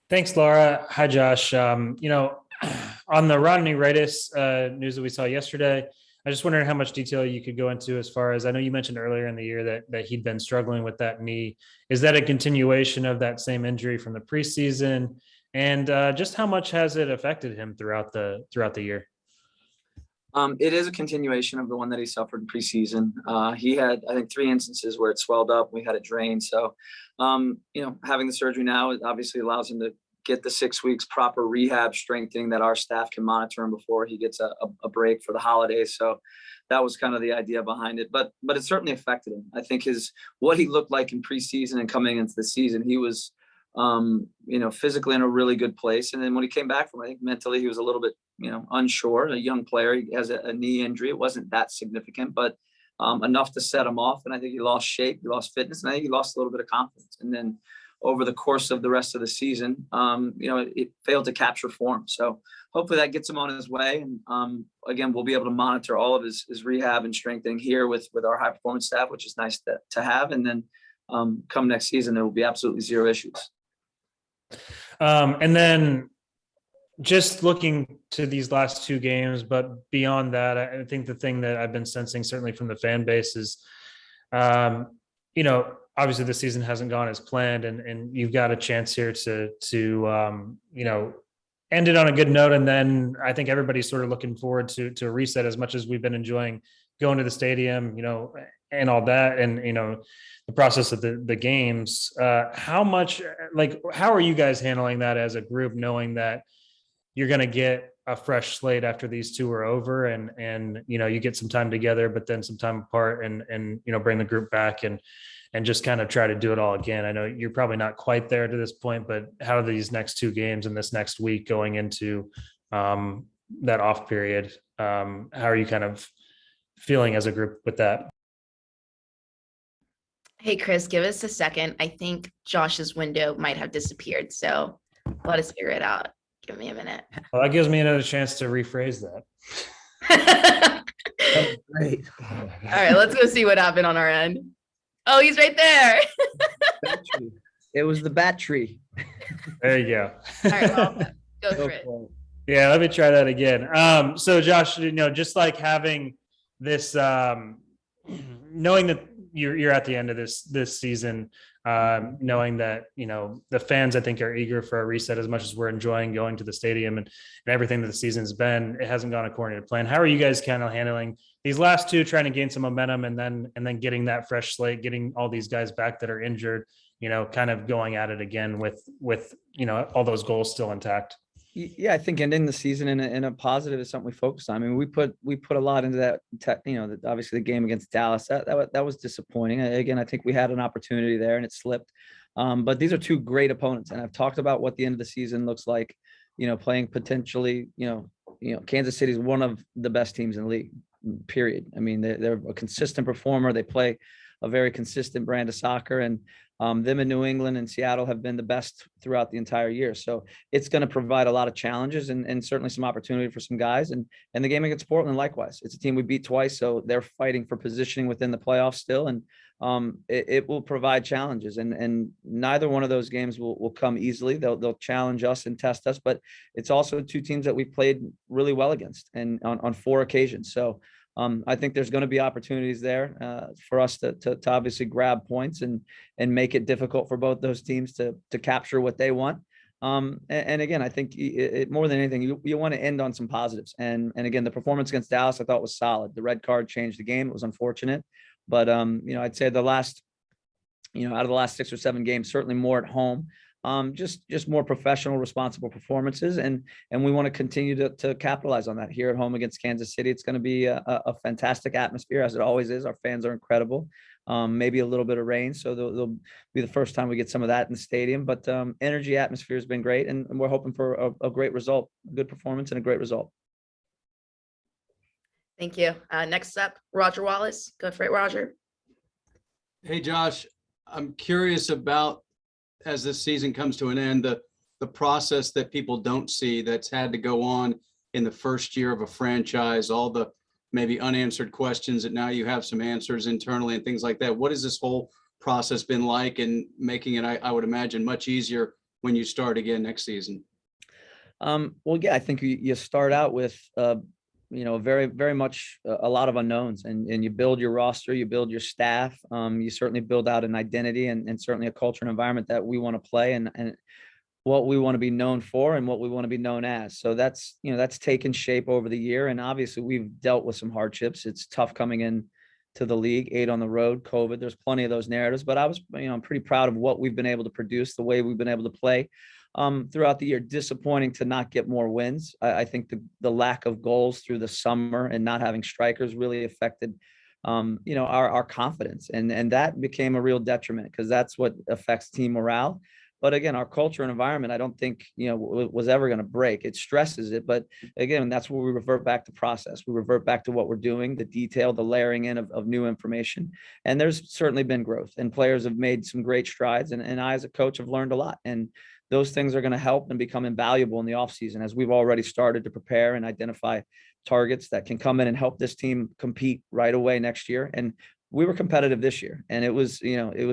Thanks, Laura. Hi, Josh. On the Rodney Rightis news that we saw yesterday, I just wondering how much detail you could go into as far as I know you mentioned earlier in the year that he'd been struggling with that knee. Is that a continuation of that same injury from the preseason? And just how much has it affected him throughout the year? It is a continuation of the one that he suffered in preseason. He had, I think, 3 instances where it swelled up. We had it drained. So, having the surgery now, it obviously allows him to get the 6 weeks proper rehab strengthening that our staff can monitor him before he gets a break for the holidays. So that was kind of the idea behind it. But it certainly affected him. I think what he looked like in preseason and coming into the season, he was physically in a really good place. And then when he came back from, I think mentally he was a little bit, unsure. A young player, he has a knee injury. It wasn't that significant, but enough to set him off. And I think he lost shape, he lost fitness, and I think he lost a little bit of confidence. And then over the course of the rest of the season, it failed to capture form. So hopefully that gets him on his way. And again, we'll be able to monitor all of his rehab and strengthening here with our high performance staff, which is nice to have. And then come next season, there will be absolutely zero issues. And then just looking to these last two games, but beyond that, I think the thing that I've been sensing certainly from the fan base is, obviously the season hasn't gone as planned, and you've got a chance here to end it on a good note. And then I think everybody's sort of looking forward to a reset as much as we've been enjoying going to the stadium, and all that. And, the process of the games, how are you guys handling that as a group, knowing that you're going to get a fresh slate after these two are over and you get some time together, but then some time apart and bring the group back and just kind of try to do it all again. I know you're probably not quite there to this point, but how are these next two games and this next week going into that off period? How are you kind of feeling as a group with that? Hey, Chris, give us a second. I think Josh's window might have disappeared. So let us figure it out. Give me a minute. Well, that gives me another chance to rephrase that. That's great. All right, let's go see what happened on our end. Oh, he's right there. Battery. It was the battery. There you go. All right, well, go for it. Yeah, let me try that again. So Josh, just like having this, knowing that you're at the end of this season, knowing that the fans I think are eager for a reset as much as we're enjoying going to the stadium and everything that the season's been. It hasn't gone according to plan. How are you guys kind of handling these last two, trying to gain some momentum and then getting that fresh slate, getting all these guys back that are injured, kind of going at it again with all those goals still intact? Yeah, I think ending the season in a positive is something we focused on. I mean, we put a lot into that. Obviously the game against Dallas that was disappointing. Again, I think we had an opportunity there and it slipped. But these are two great opponents, and I've talked about what the end of the season looks like. Playing potentially. Kansas City is one of the best teams in the league. Period. I mean, they're a consistent performer. They play a very consistent brand of soccer, and them in New England and Seattle have been the best throughout the entire year. So it's going to provide a lot of challenges and certainly some opportunity for some guys. And the game against Portland, likewise, it's a team we beat twice. So they're fighting for positioning within the playoffs still. And it will provide challenges, and neither one of those games will come easily. They'll challenge us and test us, but it's also two teams that we've played really well against and on 4 occasions. So I think there's going to be opportunities there for us to obviously grab points and make it difficult for both those teams to capture what they want. And again, I think more than anything, you want to end on some positives. And again, the performance against Dallas, I thought was solid. The red card changed the game. It was unfortunate, but I'd say out of the last 6 or 7 games, certainly more at home. Just more professional, responsible performances. And we want to continue to capitalize on that here at home against Kansas City. It's going to be a fantastic atmosphere, as it always is. Our fans are incredible. Maybe a little bit of rain, so they'll be the first time we get some of that in the stadium. But energy, atmosphere has been great, and we're hoping for a great result, a good performance, and a great result. Thank you. Next up, Roger Wallace. Go for it, Roger. Hey, Josh, I'm curious about, as this season comes to an end, the process that people don't see that's had to go on in the first year of a franchise, all the maybe unanswered questions that now you have some answers internally and things like that. What has this whole process been like, and making it, I would imagine, much easier when you start again next season? Well, yeah, I think you start out with, very, very much a lot of unknowns, and you build your roster, you build your staff. You certainly build out an identity and certainly a culture and environment that we want to play and what we want to be known for and what we want to be known as. So that's taken shape over the year. And obviously we've dealt with some hardships. It's tough coming in to the league, 8 on the road, COVID. There's plenty of those narratives, but I'm pretty proud of what we've been able to produce, the way we've been able to play throughout the year. Disappointing to not get more wins. I think the lack of goals through the summer and not having strikers really affected our confidence. And that became a real detriment because that's what affects team morale. But again, our culture and environment, I don't think, was ever going to break. It stresses it. But again, that's where we revert back to process. We revert back to what we're doing, the detail, the layering in of new information. And there's certainly been growth and players have made some great strides. And I, as a coach, have learned a lot. And those things are going to help and become invaluable in the offseason as we've already started to prepare and identify targets that can come in and help this team compete right away next year. And we were competitive this year, and it was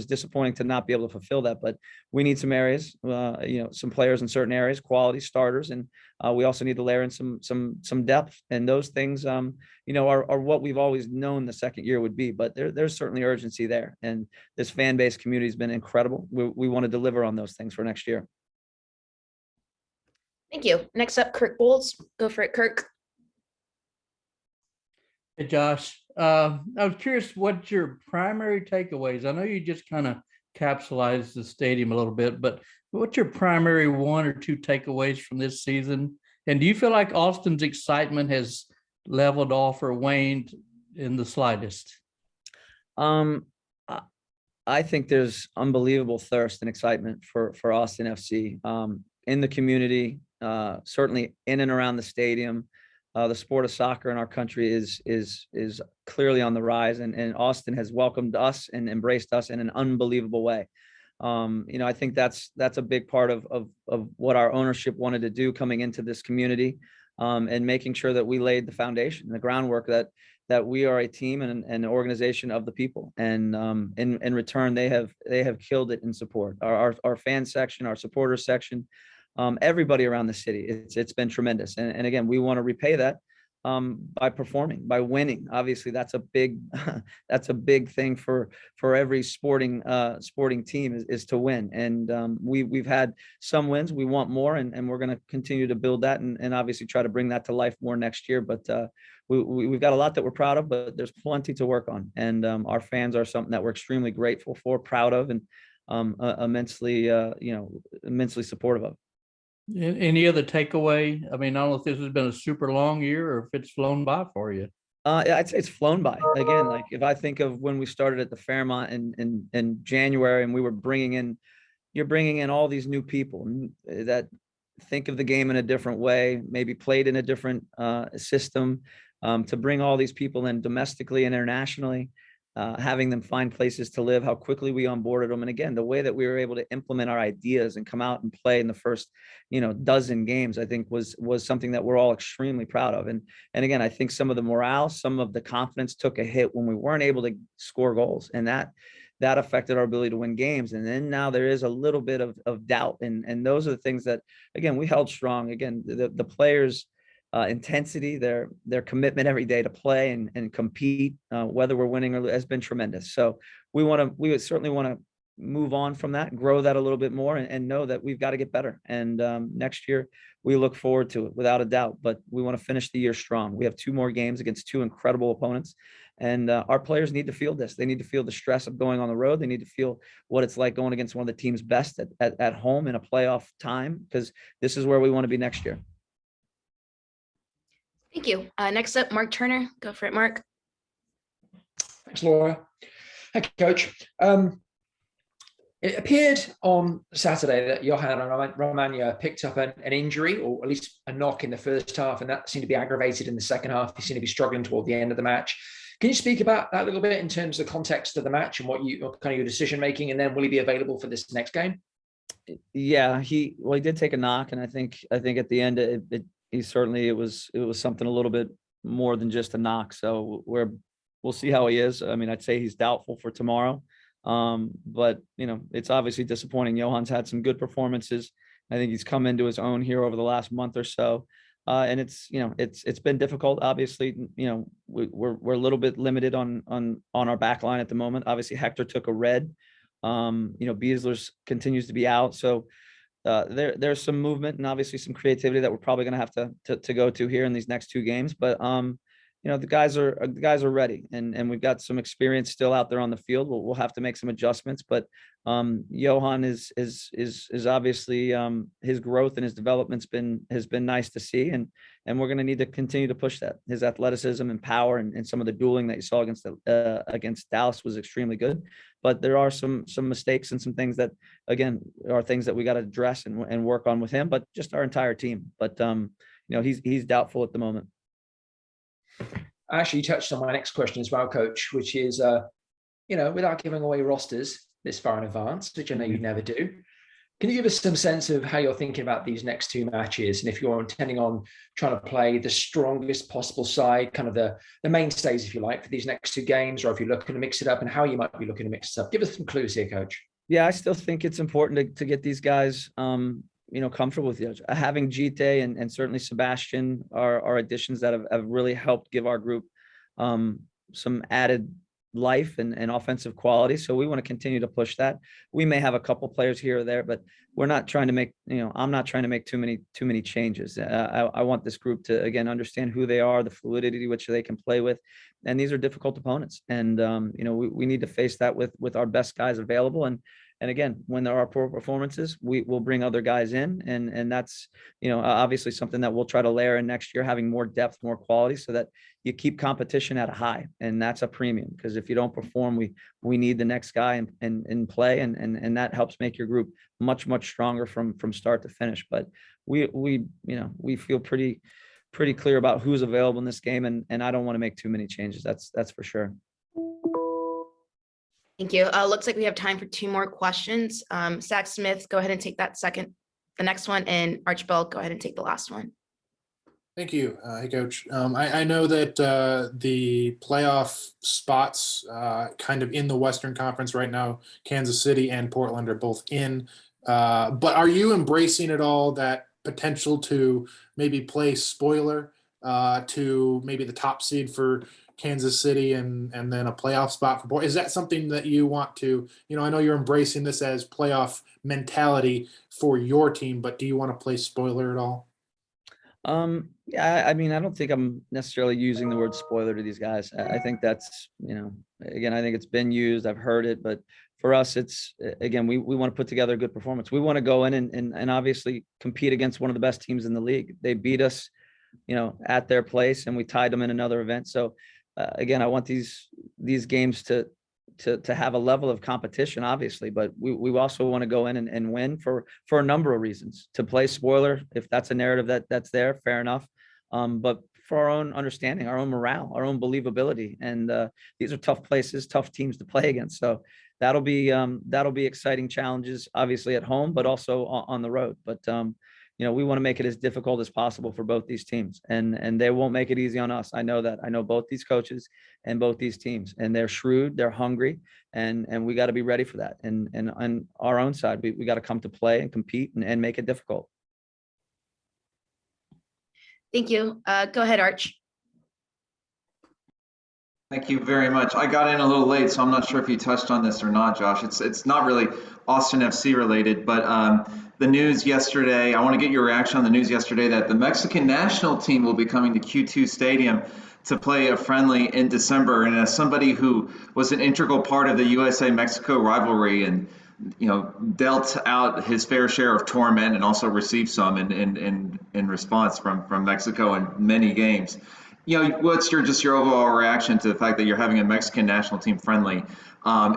disappointing to not be able to fulfill that, but we need some areas, some players in certain areas, quality starters. And we also need to layer in some depth, and those things, are what we've always known the second year would be, but there's certainly urgency there. And this fan base community has been incredible. We want to deliver on those things for next year. Thank you. Next up, Kirk Bowles. Go for it, Kirk. Hey, Josh. I was curious what your primary takeaways. I know you just kind of capsulized the stadium a little bit, but what's your primary 1 or 2 takeaways from this season? And do you feel like Austin's excitement has leveled off or waned in the slightest? I think there's unbelievable thirst and excitement for Austin FC in the community, certainly in and around the stadium. The sport of soccer in our country is clearly on the rise, and Austin has welcomed us and embraced us in an unbelievable way. I think that's a big part of what our ownership wanted to do coming into this community, and making sure that we laid the foundation, the groundwork that we are a team and an organization of the people. And in return, they have killed it in support. Our fan section, our supporters section. Everybody around the city. It's been tremendous. And again, we want to repay that by performing, by winning. Obviously, that's a big thing for every sporting team is to win. And we've had some wins. We want more, and we're going to continue to build that and obviously try to bring that to life more next year. But we've got a lot that we're proud of, but there's plenty to work on. And our fans are something that we're extremely grateful for, proud of, and immensely supportive of. Any other takeaway? I mean, I don't know if this has been a super long year or if it's flown by for you. It's flown by. Again, like if I think of when we started at the Fairmont in January, and we were you're bringing in all these new people that think of the game in a different way, maybe played in a different system, to bring all these people in domestically and internationally. Having them find places to live, how quickly we onboarded them. And again, the way that we were able to implement our ideas and come out and play in the first, dozen games, I think was something that we're all extremely proud of. And again, I think some of the morale, some of the confidence took a hit when we weren't able to score goals, and that affected our ability to win games. And then now there is a little bit of doubt. And those are the things that, again, we held strong. Again, the players, intensity, their commitment every day to play and compete, whether we're winning or has been tremendous. So we would certainly want to move on from that, grow that a little bit more, and know that we've got to get better. And next year we look forward to it without a doubt, but we want to finish the year strong. We have 2 more games against 2 incredible opponents, and our players need to feel this. They need to feel the stress of going on the road. They need to feel what it's like going against one of the team's best at home in a playoff time, because this is where we want to be next year. Thank you. Next up, Mark Turner. Go for it, Mark. Thanks, Laura. Thank you, Coach. It appeared on Saturday that Johan Romagna picked up an injury, or at least a knock, in the first half, and that seemed to be aggravated in the second half. He seemed to be struggling toward the end of the match. Can you speak about that a little bit in terms of the context of the match and what kind of your decision making, and then will he be available for this next game? Yeah, he did take a knock, and I think at the end it was something a little bit more than just a knock. So we'll see how he is. I mean, I'd say he's doubtful for tomorrow. But it's obviously disappointing. Johann's had some good performances. I think he's come into his own here over the last month or so. And it's been difficult. Obviously, we're a little bit limited on our back line at the moment. Obviously, Hector took a red. Beaslers continues to be out. So there's some movement and obviously some creativity that we're probably going to have to go to here in these next two games. But the guys are ready, and we've got some experience still out there on the field. We'll have to make some adjustments, but Johann is obviously his growth and his development's has been nice to see, and we're going to need to continue to push that. His athleticism and power and some of the dueling that you saw against Dallas was extremely good, but there are some mistakes and some things that again are things that we got to address and work on with him, but just our entire team. But he's doubtful at the moment. Actually, you touched on my next question as well, Coach, which is, without giving away rosters this far in advance, which I know you never do, can you give us some sense of how you're thinking about these next two matches? And if you're intending on trying to play the strongest possible side, kind of the mainstays, if you like, for these next two games, or if you're looking to mix it up and how you might be looking to mix it up? Give us some clues here, Coach. Yeah, I still think it's important to get these guys, comfortable with you. Having Gite and certainly Sebastian are additions that have really helped give our group some added life and offensive quality. So we want to continue to push that. We may have a couple players here or there, but we're not trying to make, I'm not trying to make too many changes. I want this group to, again, understand who they are, the fluidity which they can play with. And these are difficult opponents. And, we need to face that with our best guys available. And again, when there are poor performances, we will bring other guys in. And that's, obviously something that we'll try to layer in next year, having more depth, more quality, so that you keep competition at a high. And that's a premium, because if you don't perform, we need the next guy in play. And that helps make your group much, much stronger from start to finish. But we feel pretty clear about who's available in this game. And I don't want to make too many changes. That's for sure. Thank you. Looks like we have time for two more questions. Zach Smith, go ahead and take the next one, and Archibald, go ahead and take the last one. Thank you. Hey, Coach. I know that the playoff spots kind of in the Western Conference right now, Kansas City and Portland are both in. But are you embracing at all that potential to maybe play spoiler to maybe the top seed for Kansas City and then a playoff spot for Portland? Is that something that you want to, I know you're embracing this as playoff mentality for your team, but do you want to play spoiler at all? Yeah, I mean, I don't think I'm necessarily using the word spoiler to these guys. I think that's, again, I think it's been used. I've heard it, but for us, it's, again, we want to put together a good performance. We want to go in and obviously compete against one of the best teams in the league. They beat us, at their place, and we tied them in another event. So again, I want these games to have a level of competition, obviously, but we also want to go in and win for a number of reasons. To play spoiler, if that's a narrative that's there, fair enough. But for our own understanding, our own morale, our own believability, and these are tough places, tough teams to play against. So that'll be exciting challenges, obviously at home, but also on the road. But we want to make it as difficult as possible for both these teams, and they won't make it easy on us. I know that. I know both these coaches and both these teams, and they're shrewd, they're hungry, and we got to be ready for that. And on our own side, we got to come to play and compete and make it difficult. Thank you. Go ahead, Arch. Thank you very much. I got in a little late, so I'm not sure if you touched on this or not, Josh. It's not really Austin FC related, but the news yesterday, I want to get your reaction on the news yesterday that the Mexican national team will be coming to Q2 Stadium to play a friendly in December. And as somebody who was an integral part of the USA-Mexico rivalry and dealt out his fair share of torment and also received some in response from Mexico in many games. What's your overall reaction to the fact that you're having a Mexican national team friendly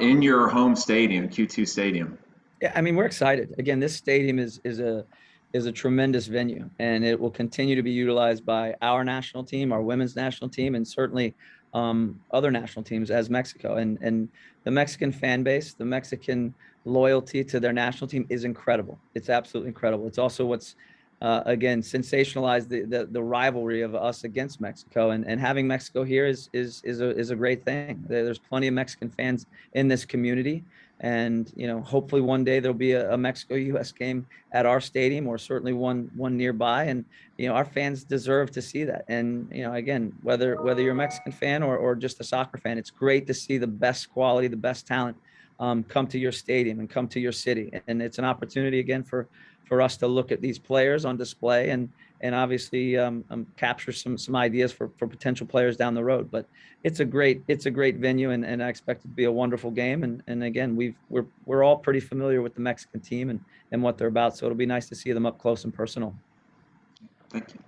in your home stadium, Q2 Stadium? Yeah, I mean, we're excited. Again, this stadium is a tremendous venue, and it will continue to be utilized by our national team, our women's national team, and certainly other national teams as Mexico. And the Mexican fan base, the Mexican loyalty to their national team is incredible. It's absolutely incredible. It's also what's again, sensationalize the rivalry of us against Mexico, and having Mexico here is a great thing. There's plenty of Mexican fans in this community, and hopefully one day there'll be a Mexico U.S. game at our stadium, or certainly one nearby, and our fans deserve to see that. And again, whether you're a Mexican fan or just a soccer fan, it's great to see the best quality, the best talent come to your stadium and come to your city, and it's an opportunity again for us to look at these players on display and obviously capture some ideas for potential players down the road. But it's a great venue, and I expect it to be a wonderful game. And again, we're all pretty familiar with the Mexican team and what they're about, so it'll be nice to see them up close and personal. Thank you.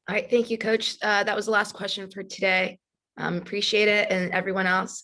All right, thank you, Coach. That was the last question for today. Appreciate it, and everyone else.